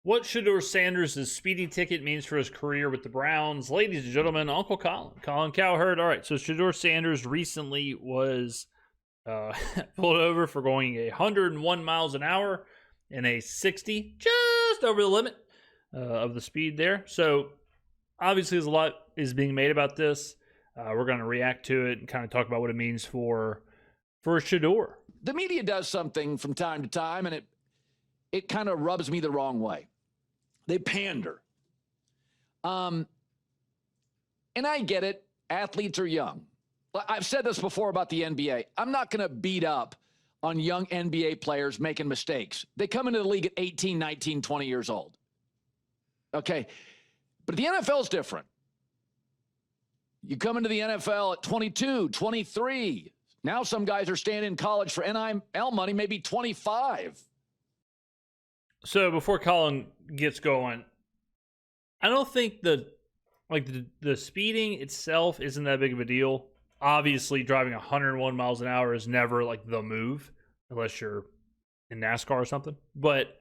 What Shedeur Sanders' speeding ticket means for his career with the Browns. Ladies and gentlemen, Uncle Colin Cowherd. All right, so Shedeur Sanders recently was pulled over for going 101 miles an hour in a 60, just over the limit of the speed there. So obviously there's a lot is being made about this. We're going to react to it and kind of talk about what it means for Shedeur. The media does something from time to time, and it kind of rubs me the wrong way. They pander. And I get it. Athletes are young. I've said this before about the NBA. I'm not going to beat up on young NBA players making mistakes. They come into the league at 18, 19, 20 years old. Okay. But the NFL is different. You come into the NFL at 22, 23. Now some guys are staying in college for NIL money, maybe 25. So before Colin gets going, I don't think the speeding itself isn't that big of a deal. Obviously, driving 101 miles an hour is never like the move, unless you're in NASCAR or something. But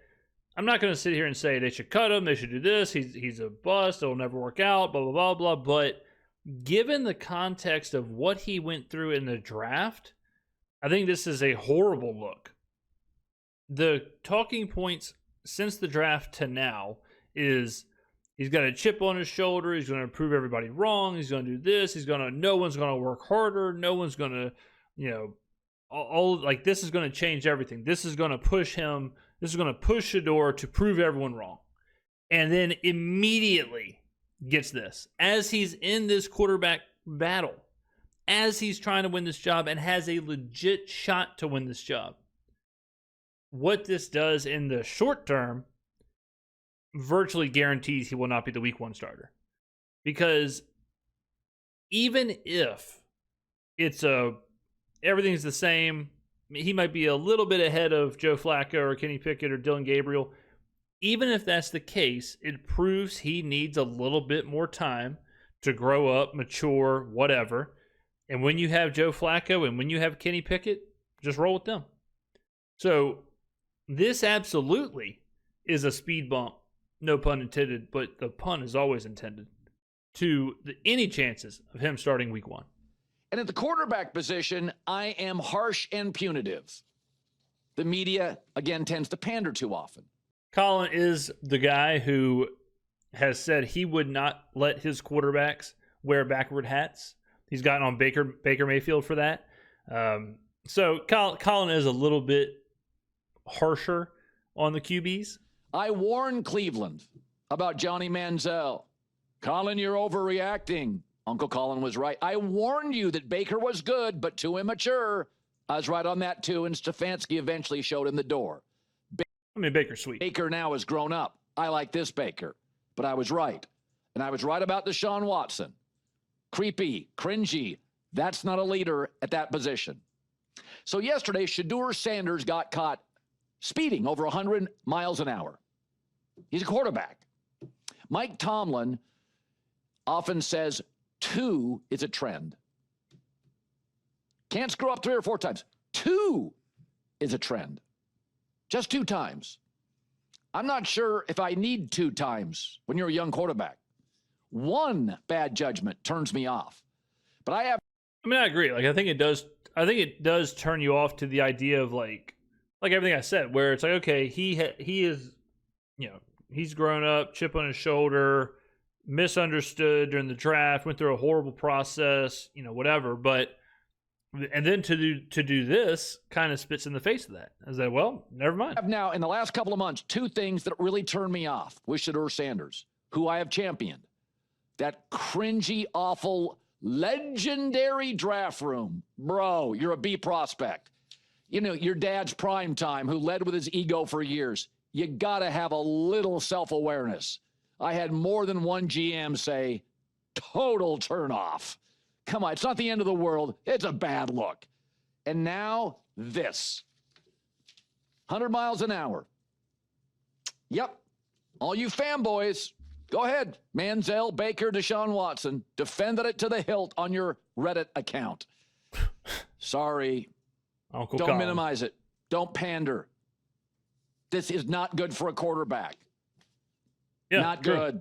I'm not going to sit here and say they should cut him, they should do this, he's a bust, it'll never work out, blah, blah, blah, blah. But given the context of what he went through in the draft, I think this is a horrible look. The talking points since the draft to now is he's got a chip on his shoulder. He's going to prove everybody wrong. He's going to do this. No one's going to work harder. No one's going to, this is going to change everything. This is going to push him. This is going to push Shedeur to prove everyone wrong. And then immediately gets this. As he's in this quarterback battle, as he's trying to win this job and has a legit shot to win this job, what this does in the short term virtually guarantees he will not be the week one starter. Because even if everything's the same, he might be a little bit ahead of Joe Flacco or Kenny Pickett or Dillon Gabriel. Even if that's the case, it proves he needs a little bit more time to grow up, mature, whatever. And when you have Joe Flacco and when you have Kenny Pickett, just roll with them. So this absolutely is a speed bump, no pun intended, but the pun is always intended, to any chances of him starting week one. And at the quarterback position, I am harsh and punitive. The media, again, tends to pander too often. Colin is the guy who has said he would not let his quarterbacks wear backward hats. He's gotten on Baker Mayfield for that. So Colin is a little bit harsher on the QBs. I warned Cleveland about Johnny Manziel. Colin, you're overreacting. Uncle Colin was right. I warned you that Baker was good, but too immature. I was right on that too, and Stefanski eventually showed him the door. Baker's sweet. Baker now has grown up. I like this Baker, but I was right. And I was right about Deshaun Watson. Creepy, cringy. That's not a leader at that position. So yesterday, Shedeur Sanders got caught speeding over 100 miles an hour. He's a quarterback. Mike Tomlin often says 2 is a trend. Can't screw up 3 or 4 times. 2 is a trend. Just 2 times. I'm not sure if I need 2 times when you're a young quarterback. 1 bad judgment turns me off. But I agree. I think it does turn you off to the idea of like everything I said, where it's like, okay, he is, he's grown up, chip on his shoulder, misunderstood during the draft, went through a horrible process, whatever. But and then to do this kind of spits in the face of that. I was like, well, never mind. Now, in the last couple of months, 2 things that really turned me off with Shedeur Sanders, who I have championed. That cringy, awful, legendary draft room. Bro, you're a B prospect. Your dad's prime time, who led with his ego for years. You got to have a little self-awareness. I had more than one GM say, total turnoff. Come on, it's not the end of the world. It's a bad look. And now this. 100 miles an hour. Yep. All you fanboys, go ahead. Manziel, Baker, Deshaun Watson, defended it to the hilt on your Reddit account. Sorry. Uncle Don't Colin. minimize it. Don't pander. This is not good for a quarterback. Yeah, Not true. good.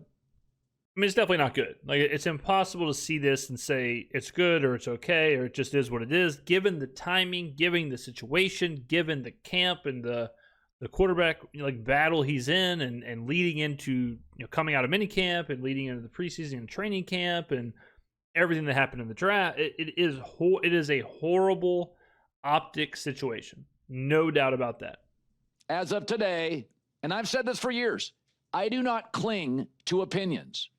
I mean, it's definitely not good. Like, it's impossible to see this and say it's good or it's okay or it just is what it is, given the timing, given the situation, given the camp and the quarterback battle he's in, and leading into coming out of minicamp and leading into the preseason and training camp and everything that happened in the draft. It is a horrible optic situation, no doubt about that. As of today, and I've said this for years, I do not cling to opinions.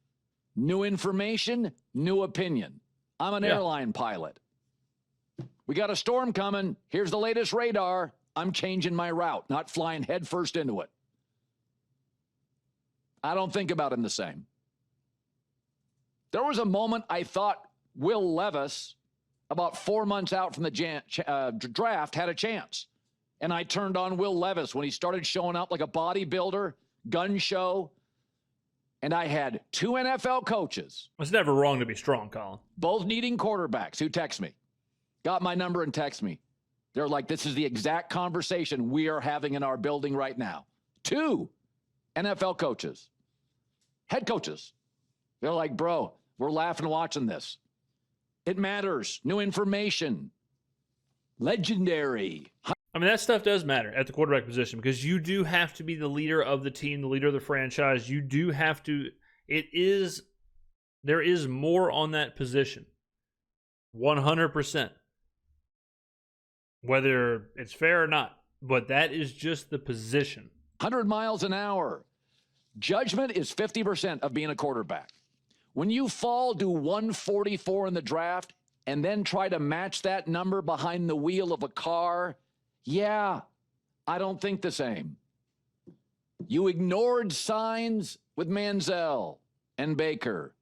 New information, new opinion. I'm an airline pilot. We got a storm coming. Here's the latest radar. I'm changing my route, not flying headfirst into it. I don't think about him the same. There was a moment I thought Will Levis, about 4 months out from the draft, had a chance. And I turned on Will Levis when he started showing up like a bodybuilder, gun show. And I had 2 NFL coaches. It's never wrong to be strong, Colin. Both needing quarterbacks who text me. Got my number and text me. They're like, this is the exact conversation we are having in our building right now. 2 NFL coaches. Head coaches. They're like, bro, we're laughing watching this. It matters. New information. Legendary. I mean, that stuff does matter at the quarterback position because you do have to be the leader of the team, the leader of the franchise. You do have to. There is more on that position. 100%. Whether it's fair or not, but that is just the position. 100 miles an hour. Judgment is 50% of being a quarterback. When you fall to 144 in the draft and then try to match that number behind the wheel of a car, yeah, I don't think the same. You ignored signs with Manziel and Baker.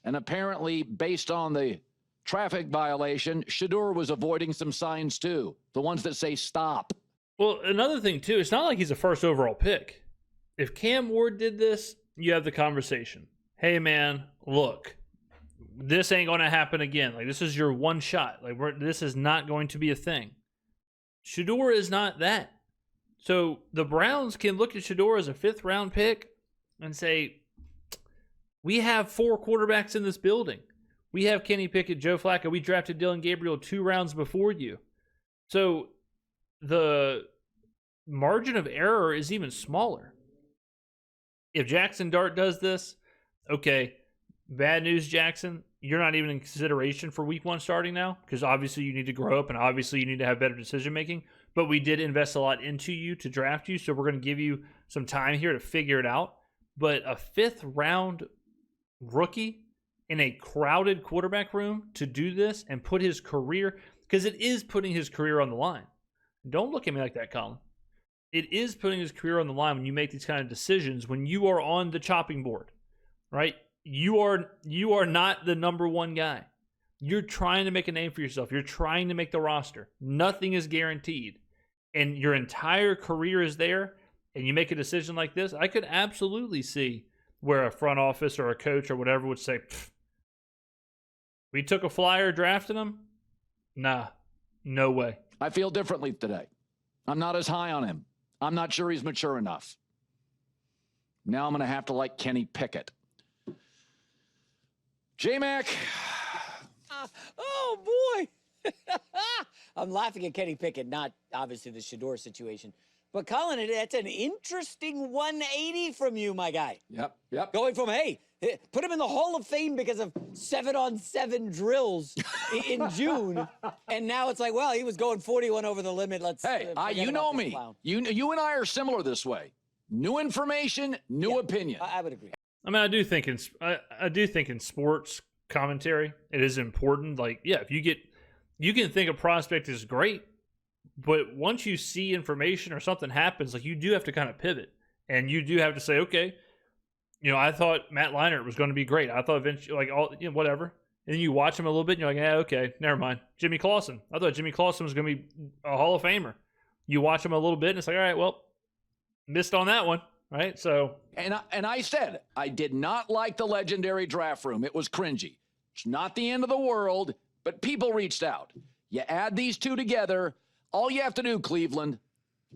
And apparently, based on the traffic violation, Shedeur was avoiding some signs too. The ones that say stop. Well, another thing too, it's not like he's a first overall pick. If Cam Ward did this, you have the conversation. Hey man, look, this ain't going to happen again. Like, this is your one shot. Like, this is not going to be a thing. Shedeur is not that. So the Browns can look at Shedeur as a 5th round pick and say, we have 4 quarterbacks in this building. We have Kenny Pickett, Joe Flacco. We drafted Dillon Gabriel 2 rounds before you. So the margin of error is even smaller. If Jackson Dart does this, okay, bad news, Jackson. You're not even in consideration for week 1 starting now because obviously you need to grow up and obviously you need to have better decision making. But we did invest a lot into you to draft you, so we're going to give you some time here to figure it out. But a 5th round rookie in a crowded quarterback room to do this and put his career, because it is putting his career on the line. Don't look at me like that, Colin. It is putting his career on the line when you make these kind of decisions, when you are on the chopping board, right? You are not the number 1 guy. You're trying to make a name for yourself. You're trying to make the roster. Nothing is guaranteed. And your entire career is there, and you make a decision like this, I could absolutely see where a front office or a coach or whatever would say, we took a flyer drafting him? Nah, no way. I feel differently today. I'm not as high on him. I'm not sure he's mature enough. Now I'm going to have to like Kenny Pickett. J-Mac. Oh, boy. I'm laughing at Kenny Pickett, not obviously the Shedeur situation. But, Colin, that's an interesting 180 from you, my guy. Yep. Going from, hey, put him in the Hall of Fame because of 7-on-7 drills in June. And now it's like, well, he was going 41 over the limit. Hey, you know me. You and I are similar this way. New information, new opinion. I would agree. I mean, I do think in sports commentary, it is important. Like, yeah, if you can think a prospect is great, but once you see information or something happens, like, you do have to kind of pivot, and you do have to say, okay, I thought Matt Leinart was going to be great. I thought eventually, whatever. And then you watch him a little bit, and you're like, yeah, okay, never mind. Jimmy Clausen. I thought Jimmy Clausen was going to be a Hall of Famer. You watch him a little bit, and it's like, all right, well, missed on that one, right? So, and I said I did not like the legendary draft room. It was cringy. It's not the end of the world, but people reached out. You add these 2 together. All you have to do, Cleveland,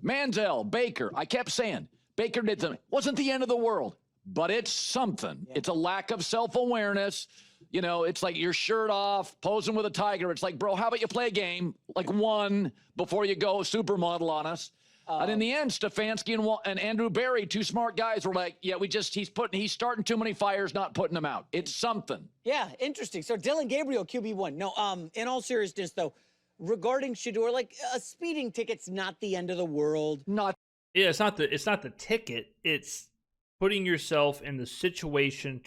Manziel, Baker. I kept saying Baker did something. Wasn't the end of the world. but it's something. Yeah. It's a lack of self-awareness. You know, it's like your shirt off, posing with a tiger. It's like, bro, how about you play a game, like one, before you go supermodel on us? And in the end, Stefanski and Andrew Berry, two smart guys, were like, yeah, he's starting too many fires, not putting them out. It's something. Yeah, interesting. So Dillon Gabriel, QB1. No, in all seriousness, though, regarding Shedeur, like a speeding ticket's not the end of the world. Yeah, it's not the ticket. It's putting yourself in the situation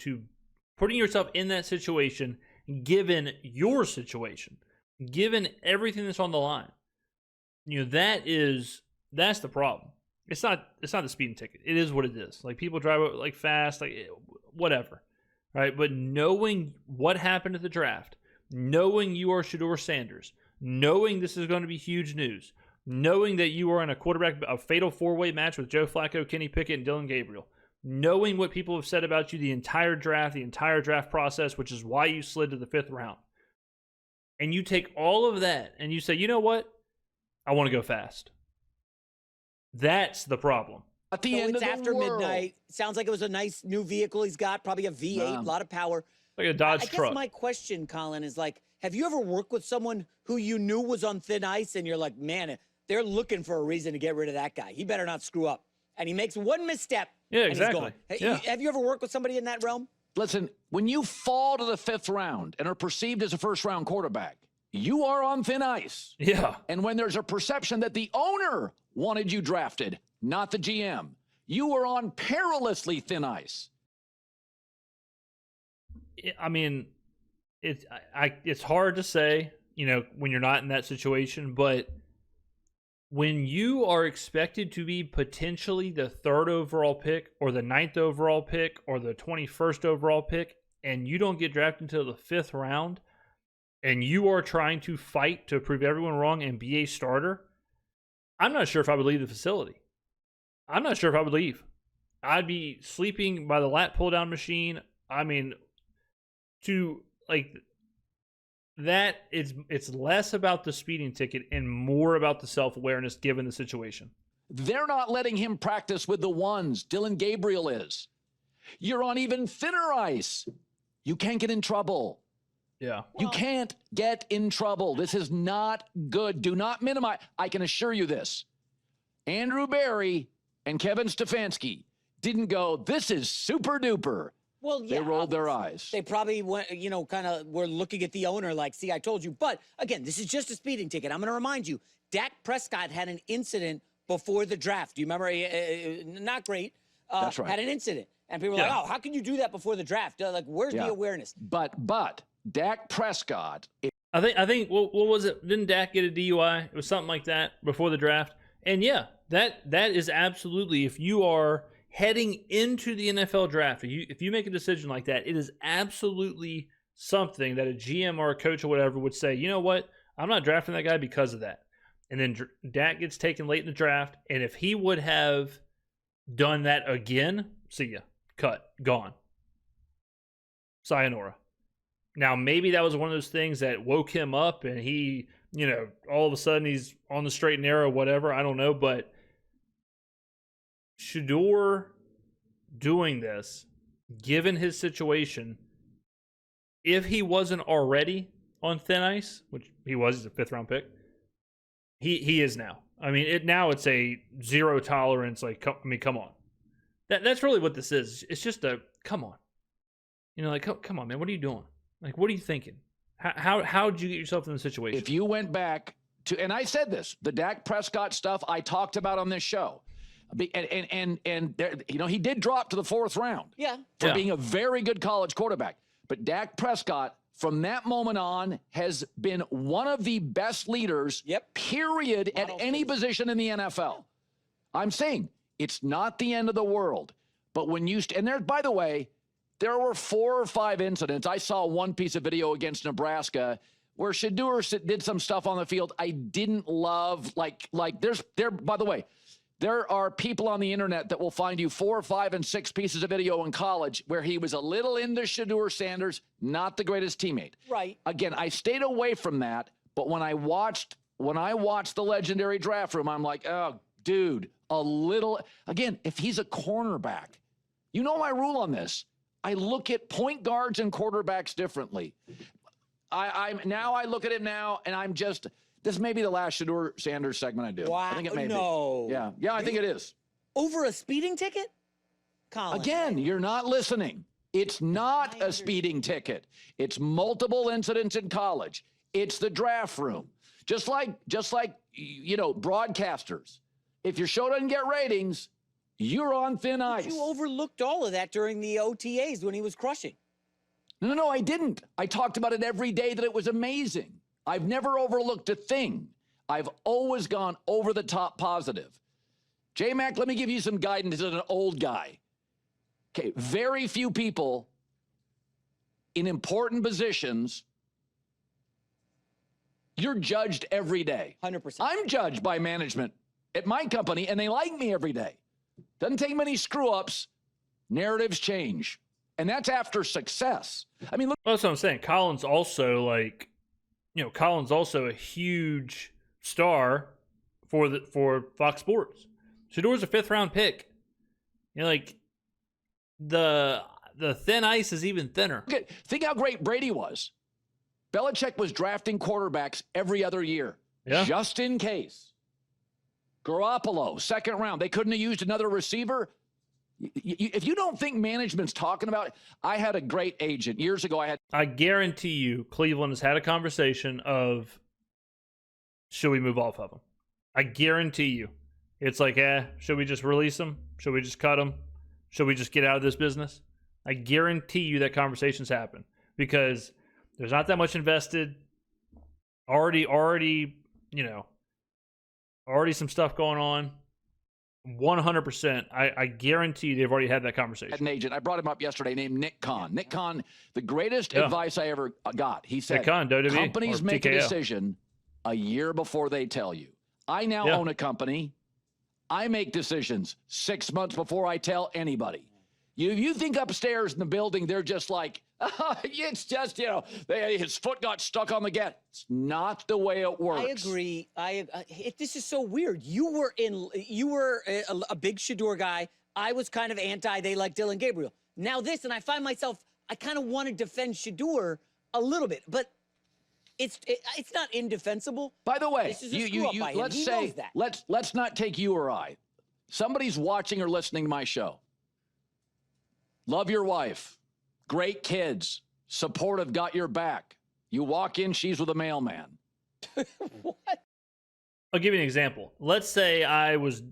putting yourself in that situation, given your situation, given everything that's on the line. You know, that's the problem. It's not the speeding ticket. It is what it is. Like, people drive like fast, like whatever, right? But knowing what happened at the draft, knowing you are Shedeur Sanders, knowing this is going to be huge news, knowing that you are in a fatal four-way match with Joe Flacco, Kenny Pickett, and Dillon Gabriel, knowing what people have said about you the entire draft process, which is why you slid to the 5th round, and you take all of that and you say, you know what? I want to go fast. That's the problem. At the end of the after world. midnight. Sounds like it was a nice new vehicle he's got, probably a V8, a lot of power. Like a Dodge I truck. guess my question, Colin, is like, have you ever worked with someone who you knew was on thin ice and you're like, man, they're looking for a reason to get rid of that guy. He better not screw up. And he makes one misstep. Yeah, and exactly. He's gone. Yeah. Have you ever worked with somebody in that realm? Listen, when you fall to the 5th round and are perceived as a first-round quarterback, you are on thin ice. Yeah. And when there's a perception that the owner wanted you drafted, not the GM, you are on perilously thin ice. I mean, it's hard to say, you know, when you're not in that situation, but when you are expected to be potentially the 3rd overall pick or the 9th overall pick or the 21st overall pick, and you don't get drafted until the 5th round, and you are trying to fight to prove everyone wrong and be a starter, I'm not sure if I would leave the facility. I'm not sure if I would leave. I'd be sleeping by the lat pull-down machine. I mean, that it's less about the speeding ticket and more about the self-awareness given the situation. They're not letting him practice with the ones. Dillon Gabriel is. You're on even thinner ice. You can't get in trouble. Yeah. You can't get in trouble. This is not good. Do not minimize. I can assure you this. Andrew Berry and Kevin Stefanski didn't go, this is super duper. Well, yeah. They rolled their eyes. They probably went, kind of were looking at the owner like, see, I told you. But again, this is just a speeding ticket. I'm going to remind you, Dak Prescott had an incident before the draft. Do you remember? Not great. That's right. Had an incident. And people were like, oh, how can you do that before the draft? Like, where's the awareness? But Dak Prescott. I think what was it? Didn't Dak get a DUI? It was something like that before the draft. And yeah, that is absolutely, if you are heading into the NFL draft, if you make a decision like that, it is absolutely something that a GM or a coach or whatever would say, you know what? I'm not drafting that guy because of that. And then Dak gets taken late in the draft, and if he would have done that again, see ya. Cut. Gone. Sayonara. Now, maybe that was one of those things that woke him up and he, all of a sudden he's on the straight and narrow, whatever. I don't know. But Shedeur doing this, given his situation, if he wasn't already on thin ice, which he was, he's a 5th round pick, he is now. I mean, it's a zero tolerance. Like, come on. That's really what this is. It's just a come on. Come on, man. What are you doing? Like, what are you thinking? How'd you get yourself in the situation? If you went back to, and I said this, the Dak Prescott stuff I talked about on this show, and there, he did drop to the 4th round. Yeah. For being a very good college quarterback. But Dak Prescott, from that moment on, has been one of the best leaders, period, at any position in the NFL. I'm saying it's not the end of the world. But when you, and there, by the way, there were 4 or 5 incidents. I saw one piece of video against Nebraska where Shedeur did some stuff on the field I didn't love. Like by the way, there are people on the internet that will find you 4, 5, and 6 pieces of video in college where he was a little into Shedeur Sanders, not the greatest teammate. Right. Again, I stayed away from that, but when I watched the legendary draft room, I'm like, oh, dude, a little, again, if he's a cornerback, You know my rule on this. I look at point guards and quarterbacks differently. I look at him now, and I'm just, this may be the last Shedeur Sanders segment I do. Wow. I think it may No. be. Yeah, I think it is. Over a speeding ticket? Colin. Again, you're not listening. It's not a speeding ticket. It's multiple incidents in college. It's the draft room. Just like, you know, broadcasters. If your show doesn't get ratings, you're on thin ice. You overlooked all of that during the OTAs when he was crushing. No, I didn't. I talked about it every day that it was amazing. I've never overlooked a thing. I've always gone over the top positive. J-Mac, let me give you some guidance as an old guy. Okay, very few people in important positions, you're judged every day. 100%. I'm judged by management at my company, and they like me every day. Doesn't take many screw-ups. Narratives change. And that's after success. I mean, look. Well, that's what I'm saying. Colin's also like, you know, Colin's also a huge star for Fox Sports. Shedeur's a 5th round pick. You know, like the thin ice is even thinner. Think how great Brady was. Belichick was drafting quarterbacks every other year, just in case. Garoppolo, 2nd round. They couldn't have used another receiver. If you don't think management's talking about it, I had a great agent years ago. I guarantee you Cleveland has had a conversation of, should we move off of him? I guarantee you. It's like, should we just release him? Should we just cut him? Should we just get out of this business? I guarantee you that conversations happen because there's not that much invested. Already, you know, already some stuff going on. 100%. I guarantee you they've already had that conversation. An agent. I brought him up yesterday named Nick Khan. Nick Khan, the greatest advice I ever got. He said, companies make a decision a year before they tell you. I now own a company. I make decisions 6 months before I tell anybody. You think upstairs in the building, they're just like, it's just, you know, his foot got stuck on the gas. It's not the way it works. I agree. This is so weird. You were a big Shedeur guy. I was kind of anti. They like Dillon Gabriel. Now this, and I find myself, I kind of want to defend Shedeur a little bit, but it's not indefensible. By the way, this is a screw up by him. Let's say, let's not take you or I. Somebody's watching or listening to my show. Love your wife. Great kids. Supportive, got your back. You walk in, she's with a mailman. What? I'll give you an example. Let's say I was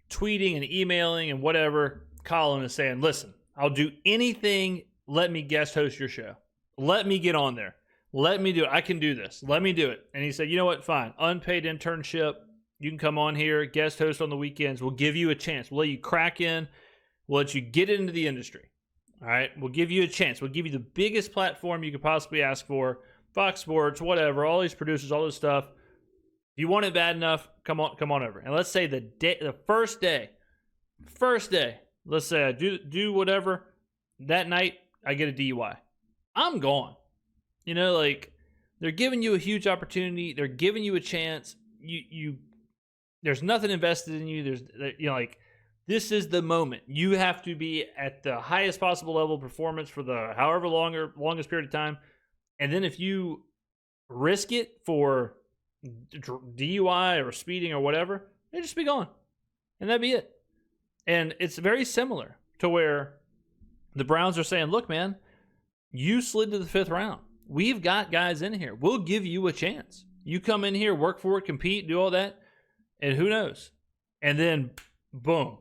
tweeting and emailing and whatever. Colin is saying, listen, I'll do anything. Let me guest host your show. Let me get on there. Let me do it. I can do this. Let me do it. And he said, you know what? Fine. Unpaid internship. You can come on here, guest host on the weekends. We'll give you a chance. We'll let you crack in. We'll let you get into the industry. All right? We'll give you a chance. We'll give you the biggest platform you could possibly ask for. Fox Sports, whatever, all these producers, all this stuff. If you want it bad enough, come on over. And let's say the first day, let's say I do whatever. That night, I get a DUI. I'm gone. You know, like, they're giving you a huge opportunity. They're giving you a chance. There's nothing invested in you. Like, this is the moment. You have to be at the highest possible level of performance for the however longest period of time. And then if you risk it for DUI or speeding or whatever, they just be gone. And that'd be it. And it's very similar to where the Browns are saying, look, man, you slid to the 5th round. We've got guys in here. We'll give you a chance. You come in here, work for it, compete, do all that, and who knows? And then, boom,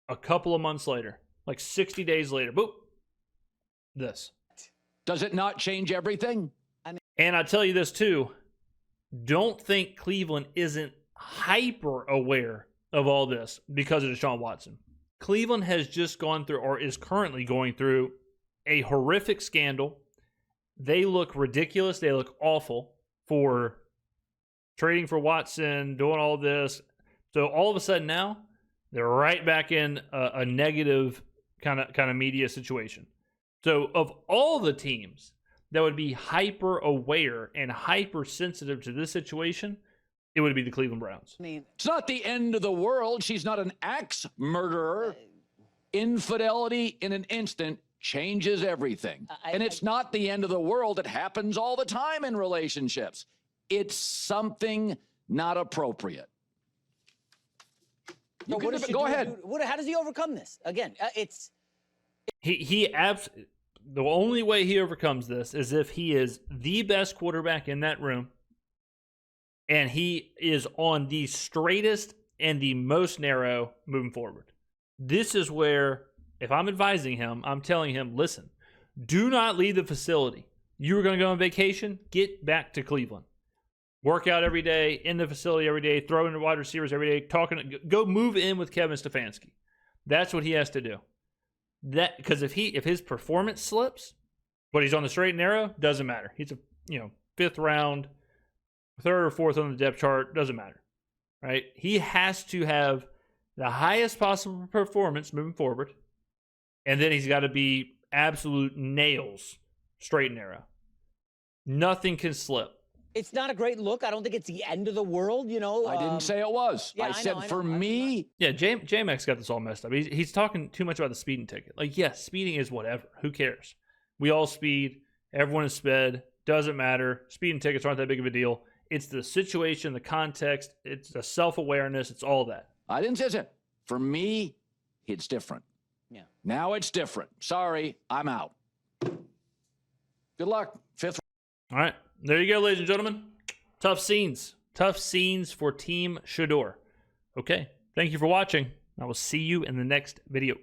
a couple of months later, like 60 days later, boop, this. Does it not change everything? And I tell you this too, don't think Cleveland isn't hyper aware of all this because of Deshaun Watson. Cleveland has just gone through, or is currently going through, a horrific scandal. They look ridiculous. They look awful for trading for Watson, doing all this. So all of a sudden now, they're right back in a negative kind of media situation. So of all the teams that would be hyper aware and hypersensitive to this situation, it would be the Cleveland Browns. I mean, it's not the end of the world. She's not an axe murderer. Infidelity in an instant changes everything. And it's not the end of the world. It happens all the time in relationships. It's something not appropriate. Go ahead. How does he overcome this? Again, the only way he overcomes this is if he is the best quarterback in that room, and he is on the straightest and the most narrow moving forward. This is where, if I'm advising him, I'm telling him, listen, do not leave the facility. You were going to go on vacation, get back to Cleveland. Work out every day, in the facility every day, throw in the wide receivers every day, go move in with Kevin Stefanski. That's what he has to do. That, because if his performance slips, but he's on the straight and narrow, doesn't matter. He's a fifth round, third or fourth on the depth chart, doesn't matter. Right? He has to have the highest possible performance moving forward, and then he's got to be absolute nails, straight and narrow. Nothing can slip. It's not a great look. I don't think it's the end of the world, I didn't say it was. Yeah, I said for me. Yeah, J-Max got this all messed up. He's talking too much about the speeding ticket. Like, yes, speeding is whatever. Who cares? We all speed. Everyone is sped. Doesn't matter. Speeding tickets aren't that big of a deal. It's the situation, the context. It's the self-awareness. It's all that. I didn't say that. For me, it's different. Yeah. Now it's different. Sorry, I'm out. Good luck. Fifth. All right. There you go, ladies and gentlemen. Tough scenes. Tough scenes for Team Shedeur. Okay. Thank you for watching. I will see you in the next video.